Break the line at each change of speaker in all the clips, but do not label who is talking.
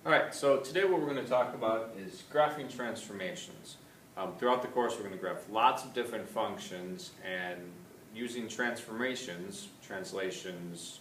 Alright, so today what we're going to talk about is graphing transformations. Throughout the course we're going to graph lots of different functions, and using transformations, translations,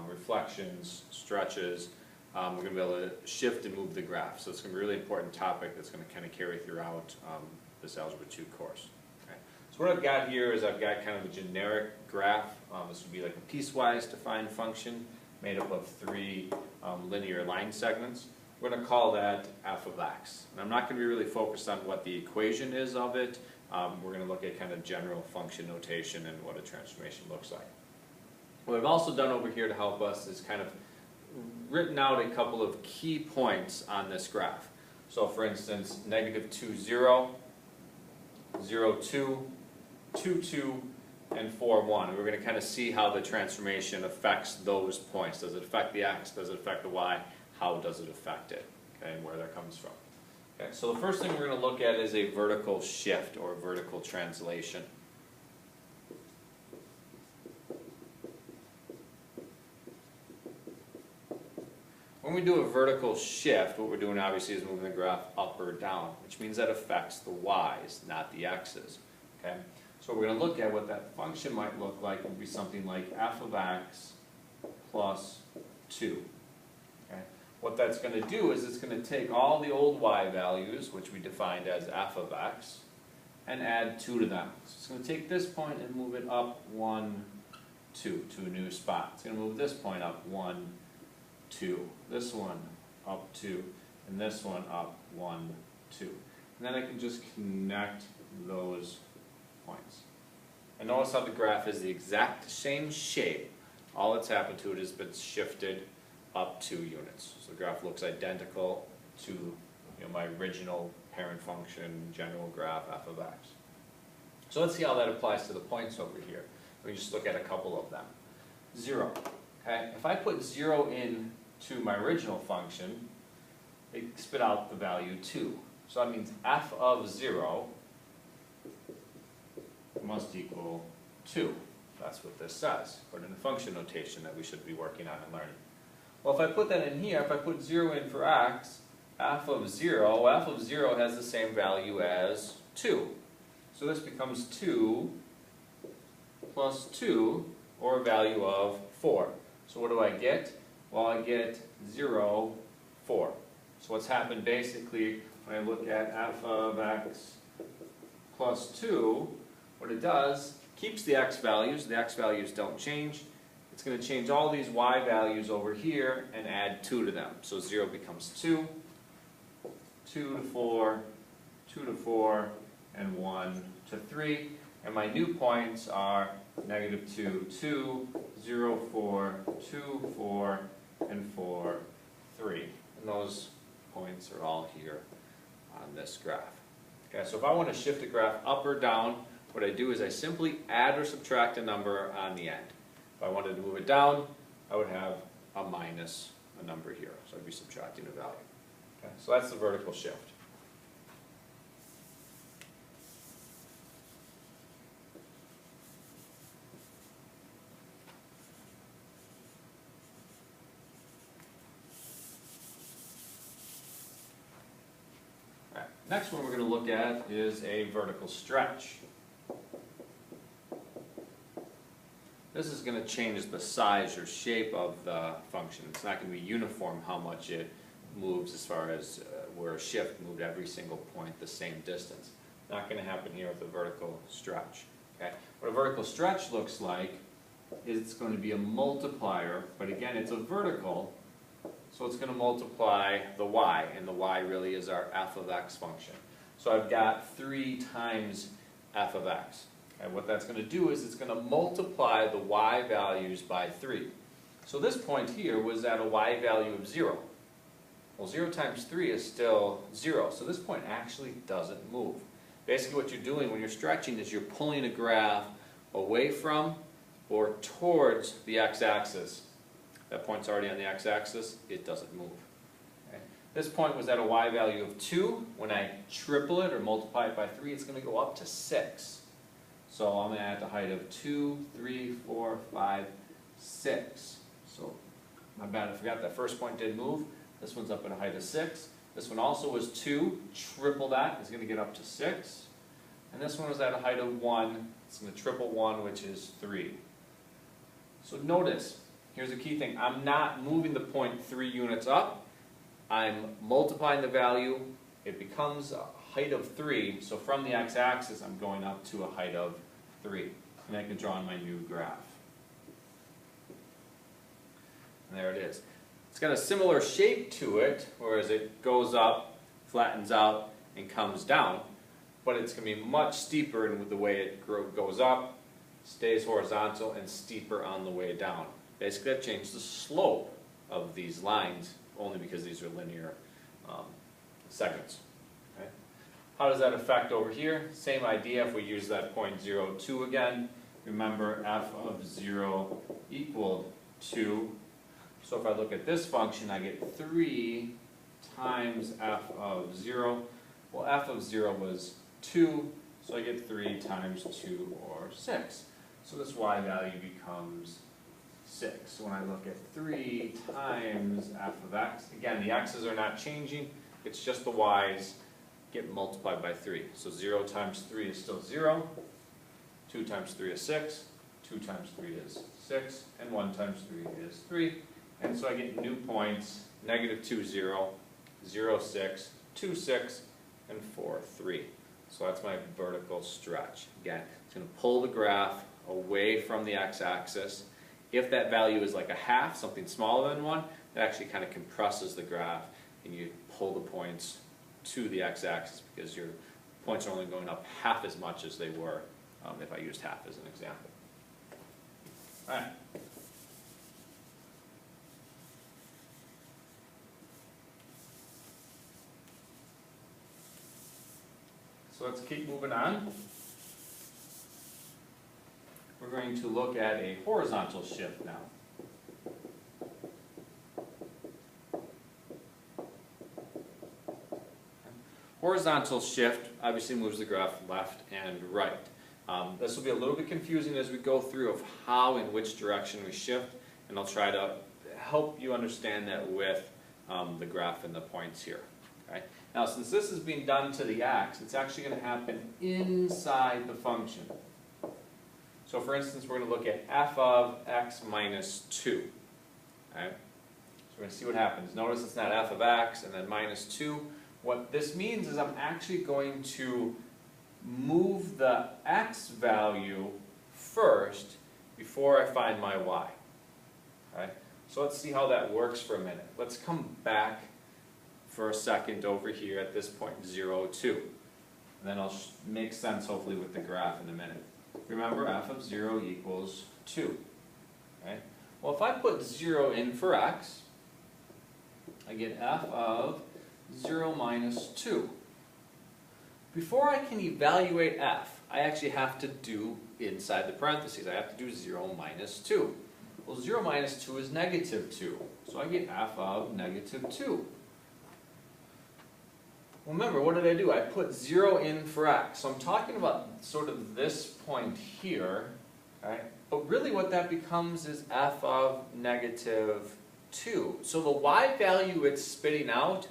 reflections, stretches, we're going to be able to shift and move the graph. So it's going to be a really important topic that's going to kind of carry throughout this Algebra 2 course. Okay. So what I've got here is I've got kind of a generic graph. This would be like a piecewise defined function made up of three linear line segments. We're going to call that f of x. And I'm not going to be really focused on what the equation is of it. We're going to look at kind of general function notation and what a transformation looks like. What I've also done over here to help us is kind of written out a couple of key points on this graph. So for instance, negative 2, 0, 0, 2, 2, 2, and 4, 1. We're going to kind of see how the transformation affects those points. Does it affect the x? Does it affect the y? How does it affect it? Okay, and where that comes from. Okay, so the first thing we're going to look at is a vertical shift or vertical translation. When we do a vertical shift, what we're doing obviously is moving the graph up or down, which means that affects the y's, not the x's. Okay? So we're going to look at what that function might look like. It would be something like f of x plus 2. Okay? What that's going to do is it's going to take all the old y values, which we defined as f of x, and add 2 to them. So it's going to take this point and move it up 1, 2 to a new spot. It's going to move this point up 1, 2, this one up 2, and this one up 1, 2. And then I can just connect those points. And notice how the graph is the exact same shape. All that's happened to it is been shifted up 2 units. So the graph looks identical to my original parent function, general graph f of x. So let's see how that applies to the points over here. We just look at a couple of them. 0. Okay? If I put 0 in to my original function, it spit out the value 2. So that means f of 0 must equal 2. That's what this says, according to the function notation that we should be working on and learning. Well, if I put that in here, if I put 0 in for x, f of 0 has the same value as 2. So this becomes 2 plus 2, or a value of 4. So what do I get? Well, I get 0, 4. So what's happened basically, when I look at f of x plus 2, what it does, keeps the x values don't change. It's going to change all these y values over here and add 2 to them. So 0 becomes 2, 2 to 4, 2 to 4, and 1 to 3. And my new points are negative 2, 2, 0, 4, 2, 4, and 4, 3. And those points are all here on this graph. Okay, so if I want to shift the graph up or down, what I do is I simply add or subtract a number on the end. If I wanted to move it down, I would have a minus a number here. So I'd be subtracting a value. Okay, so that's the vertical shift. All right, next one we're going to look at is a vertical stretch. This is going to change the size or shape of the function. It's not going to be uniform how much it moves as far as where a shift moved every single point the same distance. Not going to happen here with a vertical stretch. Okay? What a vertical stretch looks like is it's going to be a multiplier, but again it's a vertical, so it's going to multiply the y, and the y really is our f of x function. So I've got 3 times f of x. And what that's going to do is it's going to multiply the y values by 3. So this point here was at a y value of 0. Well, 0 times 3 is still 0, so this point actually doesn't move. Basically what you're doing when you're stretching is you're pulling a graph away from or towards the x-axis. That point's already on the x-axis, it doesn't move. Okay. This point was at a y value of 2. When I triple it or multiply it by 3, it's going to go up to 6. So I'm going to add the height of 2, 3, 4, 5, 6. So my bad, I forgot that first point did move. This one's up at a height of 6. This one also was 2. Triple that is going to get up to 6. And this one was at a height of 1. It's going to triple 1, which is 3. So notice, here's a key thing. I'm not moving the point 3 units up. I'm multiplying the value. It becomes a height of 3. So from the x-axis, I'm going up to a height of 3. And I can draw on my new graph. And there it is. It's got a similar shape to it, whereas it goes up, flattens out, and comes down. But it's going to be much steeper in the way it goes up, stays horizontal, and steeper on the way down. Basically, I've changed the slope of these lines, only because these are linear segments. Okay? How does that affect over here? Same idea if we use that point 0, 2 again. Remember, f of 0 equaled 2. So if I look at this function, I get 3 times f of 0. Well, f of 0 was 2, so I get 3 times 2, or 6. So this y value becomes 6. So when I look at 3 times f of x, again, the x's are not changing. It's just the y's get multiplied by 3. So 0 times 3 is still 0. 2 times 3 is 6. 2 times 3 is 6. And 1 times 3 is 3. And so I get new points, negative 2, 0, 0, 6, 2, 6, and 4, 3. So that's my vertical stretch. Again, it's going to pull the graph away from the x-axis. If that value is like a half, something smaller than 1, it actually kind of compresses the graph, and you pull the points to the x-axis because your points are only going up half as much as they were if I used half as an example. All right. So let's keep moving on. We're going to look at a horizontal shift now. Horizontal shift obviously moves the graph left and right. This will be a little bit confusing as we go through of how and which direction we shift, and I'll try to help you understand that with the graph and the points here. Okay? Now, since this is being done to the x, it's actually going to happen inside the function. So for instance, we're going to look at f of x minus 2. Okay? So we're going to see what happens. Notice it's not f of x and then minus 2. What this means is I'm actually going to move the x value first before I find my y. Okay? So let's see how that works for a minute. Let's come back for a second over here at this point, 0, 2. And then I'll make sense hopefully with the graph in a minute. Remember, f of 0 equals 2. Okay? Well, if I put 0 in for x, I get f of 0 minus 2. Before I can evaluate f, I actually have to do inside the parentheses. I have to do 0 minus 2. Well, 0 minus 2 is negative 2. So I get f of negative 2. Remember, what did I do? I put 0 in for x. So I'm talking about sort of this point here, right? But really what that becomes is f of negative 2. So the y value it's spitting out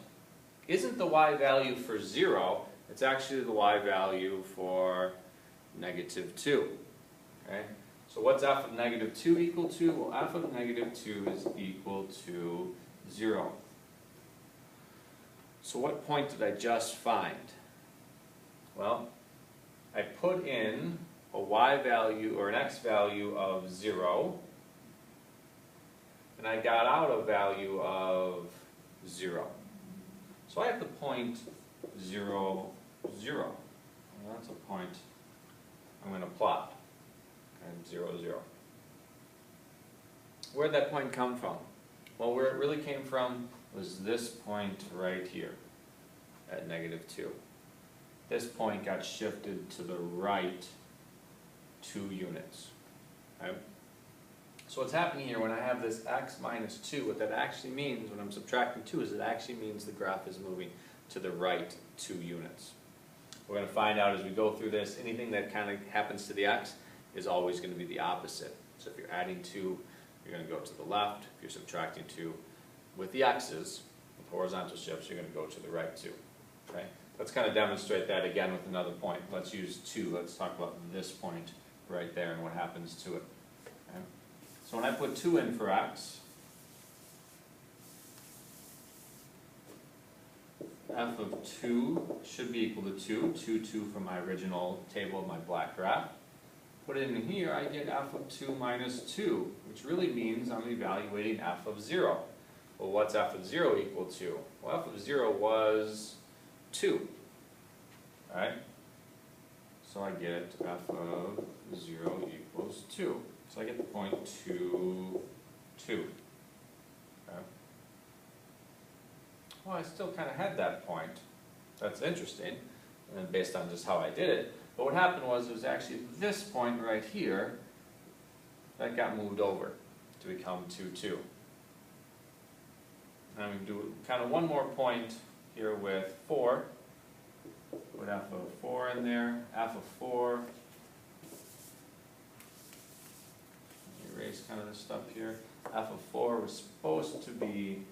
isn't the y value for 0. It's actually the y value for negative 2. Okay? So what's f of negative 2 equal to? Well, f of negative 2 is equal to 0. So what point did I just find? Well, I put in a y value or an x value of 0, and I got out a value of 0. So I have the point 0, 0. And that's a point I'm going to plot. And 0, 0. Where'd that point come from? Well, where it really came from was this point right here at negative 2. This point got shifted to the right 2 units. Okay? So what's happening here when I have this x minus 2, what that actually means when I'm subtracting 2 is it actually means the graph is moving to the right 2 units. We're going to find out as we go through this, anything that kind of happens to the x is always going to be the opposite. So if you're adding 2, you're going to go to the left. If you're subtracting 2 with the x's, with horizontal shifts, you're going to go to the right 2. Okay? Let's kind of demonstrate that again with another point. Let's use 2. Let's talk about this point right there and what happens to it. Okay? So when I put 2 in for x, f of 2 should be equal to 2. 2 from my original table of my black graph. Put it in here, I get f of 2 minus 2, which really means I'm evaluating f of 0. Well, what's f of 0 equal to? Well, f of 0 was 2. Alright? So I get f of 0 equals 2. So I get the point 2, 2. Okay. Well, I still kind of had that point. That's interesting, and based on just how I did it. But what happened was it was actually this point right here that got moved over to become 2, 2. And I'm going to do kind of one more point here with 4. Put f of 4 in there, f of 4. Erase kind of this stuff here. F of 4 was supposed to be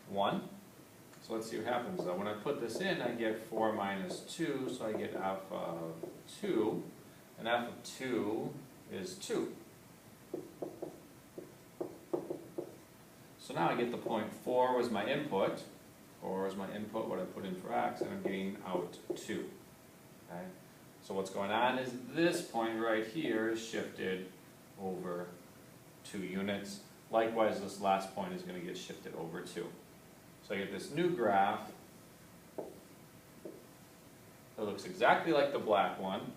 1. So let's see what happens though. When I put this in, I get 4 minus 2, so I get f of 2. And f of 2 is 2. So now I get the point 4 was my input. 4 was my input, what I put in for x, and I'm getting out 2. Okay? So what's going on is this point right here is shifted over 2 units. Likewise, this last point is going to get shifted over 2. So I get this new graph that looks exactly like the black one,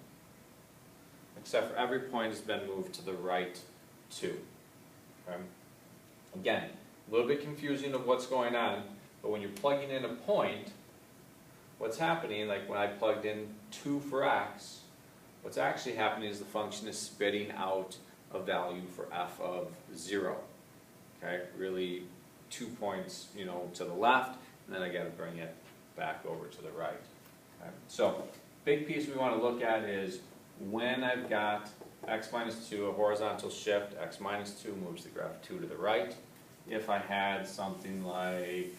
except for every point has been moved to the right 2. Okay? Again, a little bit confusing of what's going on, but when you're plugging in a point, what's happening, like when I plugged in 2 for x, what's actually happening is the function is spitting out a value for f of 0. Okay, really 2 points, to the left, and then I got to bring it back over to the right. Okay? So, big piece we want to look at is when I've got x minus 2, a horizontal shift, x minus 2 moves the graph 2 to the right. If I had something like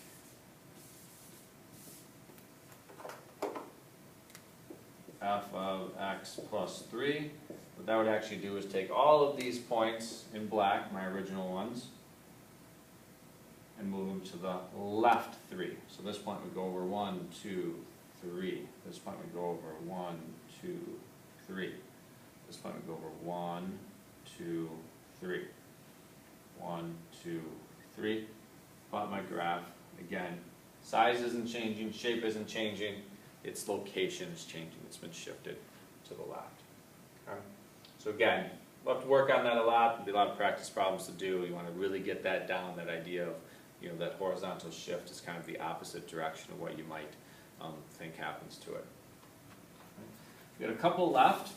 f of x plus 3, what that would actually do is take all of these points in black, my original ones, and move them to the left 3. So this point would go over 1, 2, 3. This point would go over 1, 2, 3. This point would go over 1, 2, 3. 1, 2, 3. Plot my graph. Again, size isn't changing, shape isn't changing, its location is changing. It's been shifted to the left. Okay? So again, we'll have to work on that a lot. There'll be a lot of practice problems to do. You want to really get that down, that idea of that horizontal shift is kind of the opposite direction of what you might think happens to it. We got a couple left.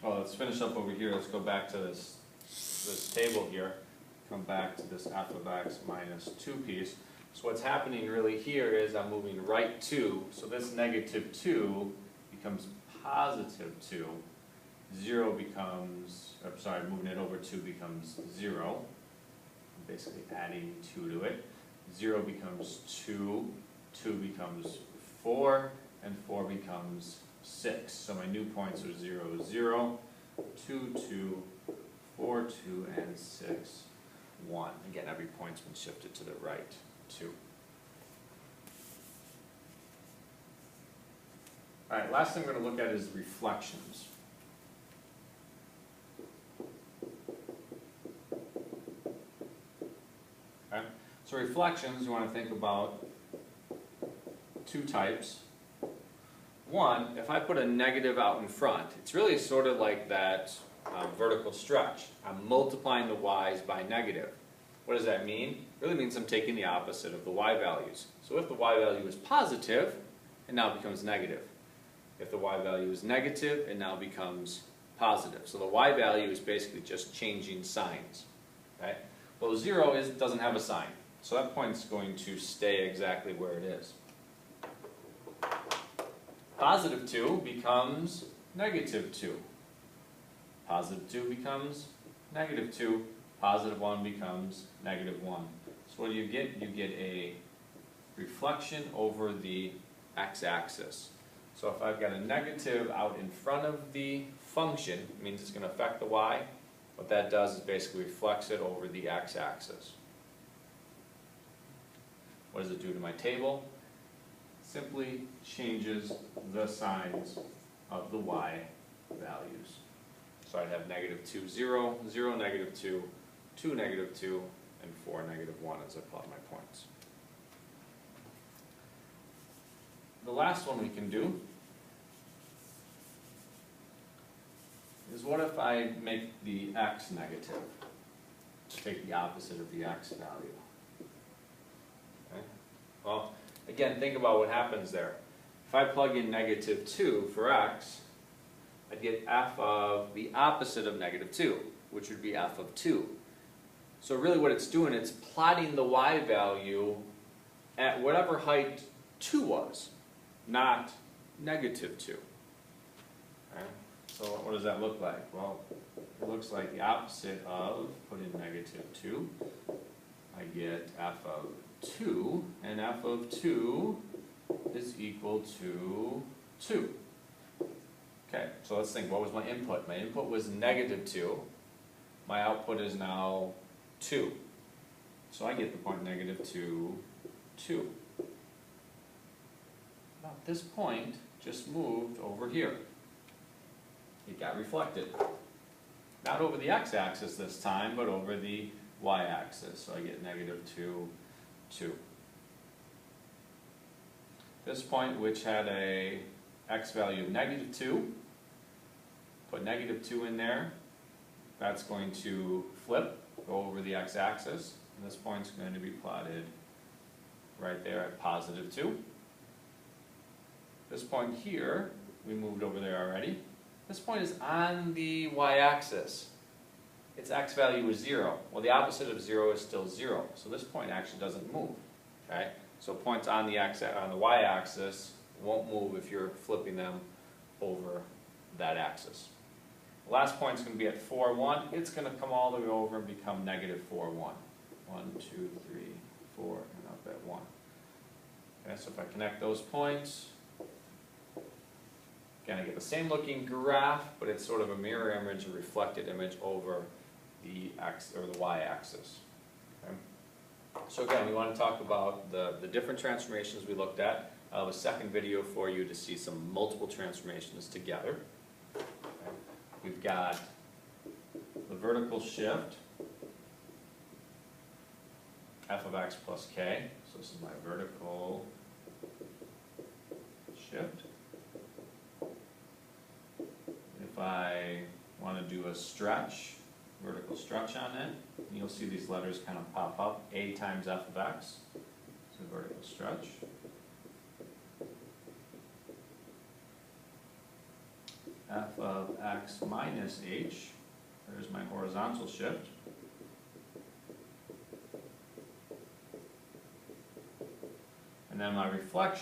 Well, let's finish up over here. Let's go back to this table here. Come back to this f of x minus 2 piece. So what's happening really here is I'm moving right 2. So this negative 2 becomes positive 2. 0 becomes, moving it over 2 becomes 0. I'm basically adding 2 to it. 0 becomes 2. 2 becomes 4. And 4 becomes 6. So my new points are 0, 0, 2, 2, 4, 2, and 6, 1. Again, every point's been shifted to the right 2. All right, last thing we're going to look at is reflections. Okay? So reflections, you want to think about 2 types. One, if I put a negative out in front, it's really sort of like that vertical stretch. I'm multiplying the y's by negative. What does that mean? It really means I'm taking the opposite of the y values. So if the y value is positive, it now becomes negative. If the y value is negative, it now becomes positive. So the y value is basically just changing signs. Okay? Well, 0 doesn't have a sign. So that point's going to stay exactly where it is. Positive 2 becomes negative 2. Positive 2 becomes negative 2. Positive 1 becomes negative 1. So what do you get? You get a reflection over the x-axis. So if I've got a negative out in front of the function, it means it's going to affect the y. What that does is basically reflects it over the x-axis. What does it do to my table? Simply changes the signs of the y values. So I'd have negative 2, 0, 0, negative 2, 2, negative 2, and 4, negative 1 as I plot my points. The last one we can do is what if I make the x negative? Take the opposite of the x value. Okay. Well, again, think about what happens there. If I plug in negative 2 for x, I'd get f of the opposite of negative 2, which would be f of 2. So really what it's doing, it's plotting the y value at whatever height 2 was, not negative 2. Okay? So what does that look like? Well, it looks like the opposite of, put in negative 2, I get f of 2, and f of 2 is equal to 2. Okay, so let's think, what was my input? My input was negative 2. My output is now 2. So I get the point negative 2, 2. Now this point just moved over here. It got reflected. Not over the x-axis this time, but over the y-axis. So I get negative 2, 2. This point, which had a x value of negative 2, put negative 2 in there. That's going to flip, go over the x-axis. And this point's going to be plotted right there at positive 2. This point here, we moved over there already. This point is on the y-axis. Its x value is 0. Well, the opposite of 0 is still 0. So this point actually doesn't move. Okay? So points on the y-axis won't move if you're flipping them over that axis. The last point is going to be at 4, 1. It's going to come all the way over and become negative 4, 1. 1, 2, 3, 4, and up at 1. Okay, so if I connect those points, again, I get the same looking graph, but it's sort of a mirror image, a reflected image over the x or the y-axis. Okay? So again, we want to talk about the different transformations we looked at. I'll have a second video for you to see some multiple transformations together. Okay? We've got the vertical shift, f of x plus k. So this is my vertical shift. If I want to do a stretch, vertical stretch on it, you'll see these letters kind of pop up, a times f of x, so vertical stretch. F of x minus h, there's my horizontal shift. And then my reflection